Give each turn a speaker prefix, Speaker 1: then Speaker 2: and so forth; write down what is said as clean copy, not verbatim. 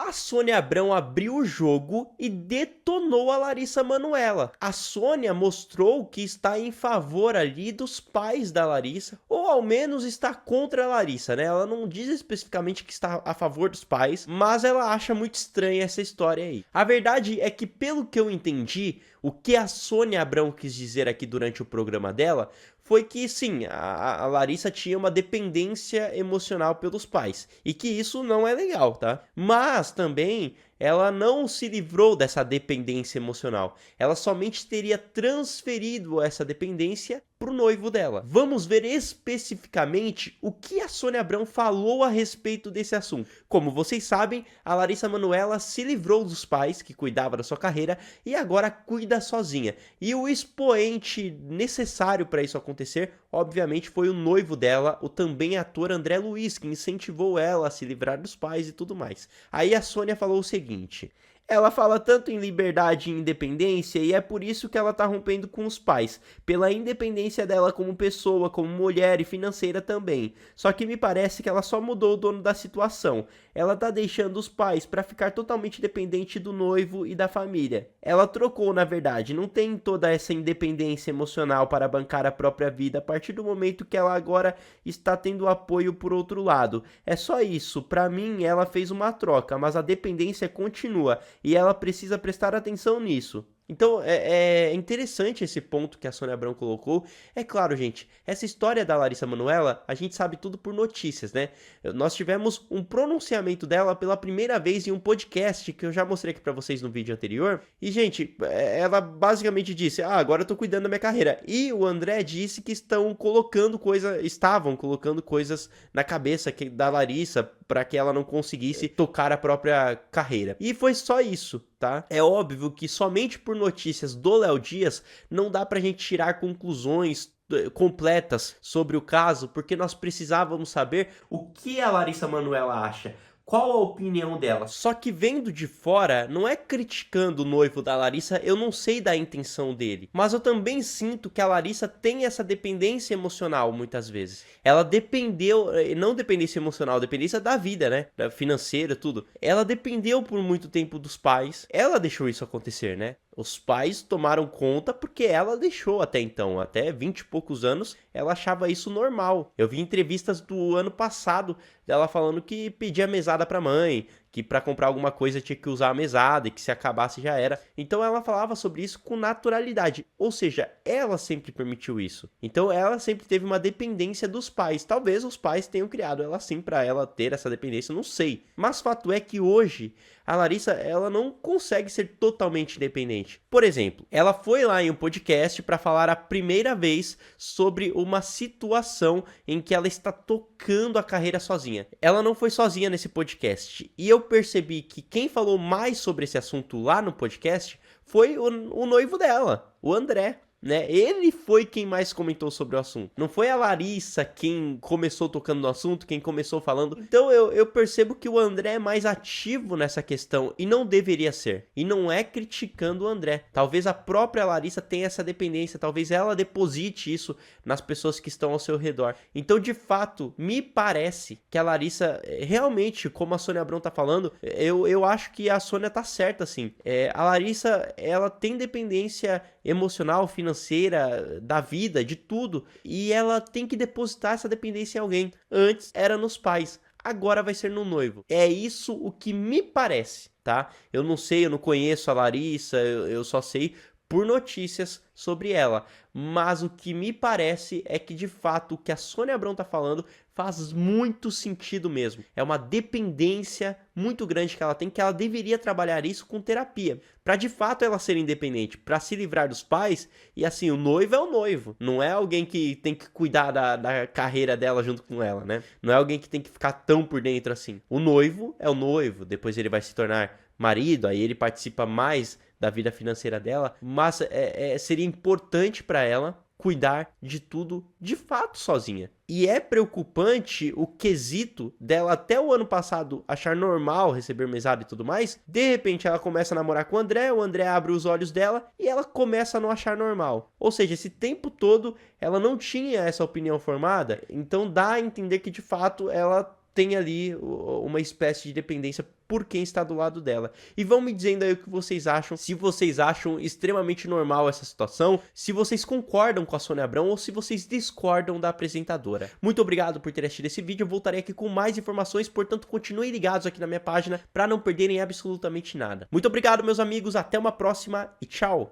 Speaker 1: A Sônia Abrão abriu o jogo e detonou a Larissa Manoela. A Sônia mostrou que está em favor ali dos pais da Larissa, ou ao menos está contra a Larissa, né? Ela não diz especificamente que está a favor dos pais, mas ela acha muito estranha essa história aí. A verdade é que, pelo que eu entendi, o que a Sônia Abrão quis dizer aqui durante o programa dela foi que sim, a Larissa tinha uma dependência emocional pelos pais, e que isso não é legal, tá? Mas também ela não se livrou dessa dependência emocional, ela somente teria transferido essa dependência pro noivo dela. Vamos ver especificamente o que a Sônia Abrão falou a respeito desse assunto. Como vocês sabem, a Larissa Manoela se livrou dos pais que cuidavam da sua carreira e agora cuida sozinha. E o expoente necessário para isso acontecer, obviamente, foi o noivo dela, o também ator André Luiz, que incentivou ela a se livrar dos pais e tudo mais. Aí a Sônia falou o seguinte: ela fala tanto em liberdade e independência e é por isso que ela tá rompendo com os pais, pela independência dela como pessoa, como mulher e financeira também. Só que me parece que ela só mudou o dono da situação. Ela tá deixando os pais para ficar totalmente dependente do noivo e da família. Ela trocou, na verdade, não tem toda essa independência emocional para bancar a própria vida a partir do momento que ela agora está tendo apoio por outro lado. É só isso, para mim ela fez uma troca, mas a dependência continua. E ela precisa prestar atenção nisso. Então é interessante esse ponto que a Sônia Abrão colocou. É claro, gente, essa história da Larissa Manoela, a gente sabe tudo por notícias, né? Nós tivemos um pronunciamento dela pela primeira vez em um podcast que eu já mostrei aqui pra vocês no vídeo anterior. E, gente, ela basicamente disse: agora eu tô cuidando da minha carreira. E o André disse que estavam colocando coisas na cabeça da Larissa para que ela não conseguisse tocar a própria carreira. E foi só isso, tá? É óbvio que somente por notícias do Léo Dias não dá pra gente tirar conclusões completas sobre o caso, porque nós precisávamos saber o que a Larissa Manoela acha. Qual a opinião dela? Só que vendo de fora, não é criticando o noivo da Larissa, eu não sei da intenção dele. Mas eu também sinto que a Larissa tem essa dependência emocional muitas vezes. Ela dependeu, não dependência emocional, dependência da vida, né? Financeira, tudo. Ela dependeu por muito tempo dos pais. Ela deixou isso acontecer, né? Os pais tomaram conta porque ela deixou até então, até 20 e poucos anos, ela achava isso normal. Eu vi entrevistas do ano passado dela falando que pedia mesada pra mãe, que para comprar alguma coisa tinha que usar a mesada e que se acabasse já era. Então ela falava sobre isso com naturalidade, ou seja, ela sempre permitiu isso. Então ela sempre teve uma dependência dos pais. Talvez os pais tenham criado ela assim para ela ter essa dependência, não sei. Mas fato é que hoje a Larissa, ela não consegue ser totalmente independente. Por exemplo, ela foi lá em um podcast para falar a primeira vez sobre uma situação em que ela está tocando a carreira sozinha. Ela não foi sozinha nesse podcast. E eu percebi que quem falou mais sobre esse assunto lá no podcast foi o noivo dela, o André. Né? Ele foi quem mais comentou sobre o assunto. Não foi a Larissa quem começou tocando no assunto, quem começou falando. Então eu percebo que o André é mais ativo nessa questão e não deveria ser. E não é criticando o André. Talvez a própria Larissa tenha essa dependência, talvez ela deposite isso nas pessoas que estão ao seu redor. Então, de fato, me parece que a Larissa, realmente, como a Sônia Abrão tá falando, eu acho que a Sônia tá certa, assim. A Larissa, ela tem dependência emocional, financeira, da vida, de tudo, e ela tem que depositar essa dependência em alguém. Antes era nos pais, agora vai ser no noivo. É isso o que me parece, tá? Eu não sei, eu não conheço a Larissa, eu só sei por notícias sobre ela, mas o que me parece é que de fato o que a Sônia Abrão tá falando faz muito sentido mesmo. É uma dependência muito grande que ela tem, que ela deveria trabalhar isso com terapia, para de fato ela ser independente, para se livrar dos pais. E assim, o noivo é o noivo, não é alguém que tem que cuidar da carreira dela junto com ela, né? Não é alguém que tem que ficar tão por dentro assim. O noivo é o noivo, depois ele vai se tornar marido, aí ele participa mais da vida financeira dela, mas seria importante para ela cuidar de tudo de fato sozinha. E é preocupante o quesito dela até o ano passado achar normal receber mesada e tudo mais. De repente ela começa a namorar com o André abre os olhos dela e ela começa a não achar normal. Ou seja, esse tempo todo ela não tinha essa opinião formada, então dá a entender que de fato ela tem ali uma espécie de dependência por quem está do lado dela. E vão me dizendo aí o que vocês acham, se vocês acham extremamente normal essa situação, se vocês concordam com a Sônia Abrão ou se vocês discordam da apresentadora. Muito obrigado por ter assistido esse vídeo, eu voltarei aqui com mais informações, portanto continuem ligados aqui na minha página para não perderem absolutamente nada. Muito obrigado, meus amigos, até uma próxima e tchau!